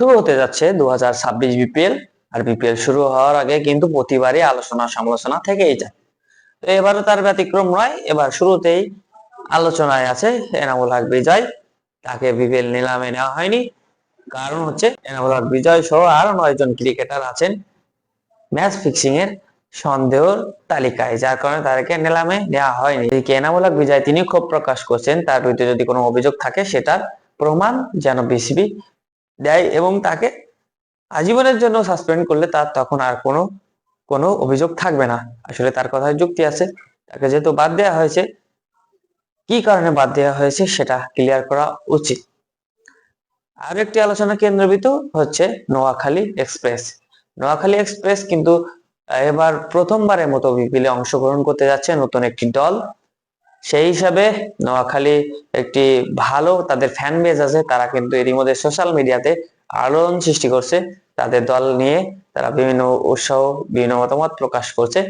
শুরু হতে যাচ্ছে 2026 বিপিএল। আর বিপিএল শুরু হওয়ার আগে কিন্তু প্রতিবারই আলোচনা সমালোচনা থেকেই যায়। তো এবারও তার ব্যতিক্রম নয়। এবার শুরুতেই আলোচনায় আছে এনামুল হক বিজয়। তাকে বিপিএল নিলামে নেওয়া হয়নি, কারণ হচ্ছে এনামুল হক বিজয় সহ আরো 9 জন ক্রিকেটার আছেন ম্যাচ ফিক্সিং এর সন্দেহর তালিকায়, যার কারণে তাদেরকে নিলামে নেওয়া হয়নি। এদিকে এনামুল হক বিজয় তিনি ক্ষোভ প্রকাশ করছেন, তার বিরুদ্ধে যদি কোনো অভিযোগ থাকে সেটার প্রমাণ যেন বিসিবি দেয় এবং তাকে আজীবনের জন্য সাসপেন্ড করলে তার তখন আর কোনো কোনো অভিযোগ থাকবে না। আসলে তার কথায় যুক্তি আছে। তাকে যেহেতু বাদ দেওয়া হয়েছে, কি কারণে বাদ দেওয়া হয়েছে সেটা ক্লিয়ার করা উচিত। আর একটি আলোচনা কেন্দ্রবিন্দু হচ্ছে নোয়াখালী এক্সপ্রেস। নোয়াখালী এক্সপ্রেস কিন্তু এবার প্রথমবারের মতো বিপিএলে অংশগ্রহণ করতে যাচ্ছে নতুন একটি দল। সেই হিসাবে নোয়াখালী একটি ভালো তাদের ফ্যান বেজ আছে, তারা কিন্তু এরই মধ্যে সোশ্যাল মিডিয়াতে আলোড়ন সৃষ্টি করছে তাদের দল নিয়ে। তারা বিভিন্ন উৎসাহ বিভিন্ন মতামত প্রকাশ করছে।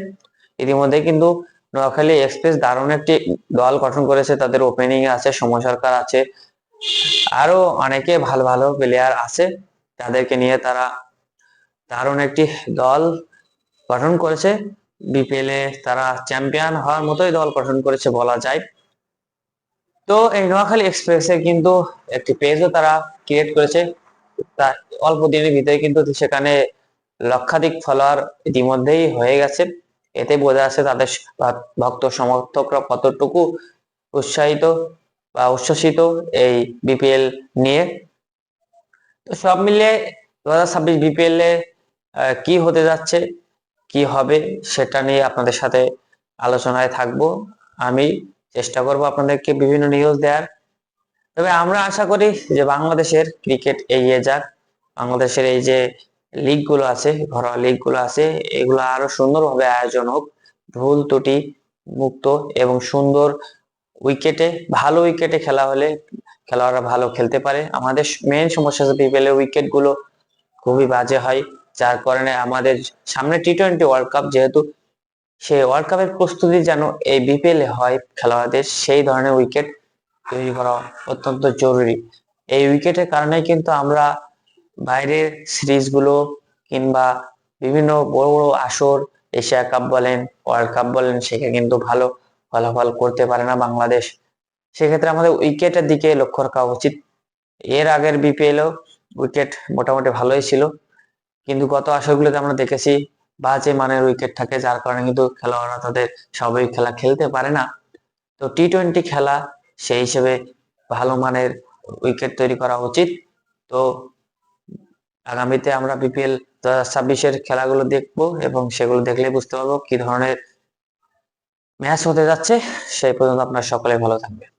ইতিমধ্যে কিন্তু নোয়াখালী এক্সপ্রেস দারুণ একটি দল গঠন করেছে। তাদের ওপেনিং এ আছে সৌম্য সরকার, আছে আরো অনেকে ভালো ভালো প্লেয়ার আছে। তাদেরকে নিয়ে তারা দারুণ একটি দল গঠন করেছে। বিপিএল এ তারা চ্যাম্পিয়ন হওয়ার মতোই দল গঠন করেছে বলা যায়। তো এই নোয়াখালী এক্সপ্রেসে কিন্তু একটি পেজও তারা ক্রিয়েট করেছে। তার অল্প দিনের ভিতরে কিন্তু সেখানে লক্ষাধিক ফলোয়ার ইতিমধ্যেই হয়ে গেছে। এতে বোঝা যাচ্ছে তাদের ভক্ত সমর্থকরা কতটুকু উৎসাহিত বা উচ্ছ্বসিত এই বিপিএল নিয়ে। তো সব মিলিয়ে 2026 বিপিএল এ কি হতে যাচ্ছে, কি হবে, সেটা নিয়ে আপনাদের সাথে আলোচনায় থাকবো। আমি চেষ্টা করব আপনাদেরকে বিভিন্ন নিউজ দেওয়ার। তবে আমরা আশা করি যে বাংলাদেশের ক্রিকেট এগিয়ে যাক। বাংলাদেশের এই যে লিগ গুলো আছে, ঘরোয়া লিগ গুলো আছে, এগুলো আরো সুন্দরভাবে আয়োজন হোক, ভুল ত্রুটি মুক্ত এবং সুন্দর উইকেটে, ভালো উইকেটে খেলা হলে খেলোয়াড়রা ভালো খেলতে পারে। আমাদের মেইন সমস্যা হচ্ছে বিপিএল এর উইকেট গুলো খুবই বাজে হয়, যার কারণে আমাদের সামনে টি-20 ওয়ার্ল্ড কাপ, যেহেতু সেই ওয়ার্ল্ড কাপের প্রস্তুতি যেন এই বিপিএল এ হয় খেলোয়াড়দের, সেই ধরনের উইকেট তৈরি করা অত্যন্ত জরুরি। এই উইকেটের কারণে কিন্তু আমরা বাইরের সিরিজ গুলো কিংবা বিভিন্ন বড় বড় আসর, এশিয়া কাপ বলেন, ওয়ার্ল্ড কাপ বলেন, সেখানে কিন্তু ভালো ফলাফল করতে পারে না বাংলাদেশ। সেক্ষেত্রে আমাদের উইকেটের দিকে লক্ষ্য রাখা উচিত। এর আগের বিপিএলও উইকেট মোটামুটি ভালোই ছিল, কিন্তু গত আসরগুলোতে আমরা দেখেছি বাজে মানের উইকেট থাকে, যার কারণে কিন্তু খেলোয়াড়রা তাদের স্বাভাবিক খেলা খেলতে পারে না। তো টি-20 খেলা, সেই হিসেবে ভালো মানের উইকেট তৈরি করা উচিত। তো আগামীতে আমরা বিপিএল 2026-এর খেলাগুলো দেখবো এবং সেগুলো দেখলে বুঝতে পারবো কি ধরনের ম্যাচ হতে যাচ্ছে। সেই পর্যন্ত আপনারা সকলে ভালো থাকবেন।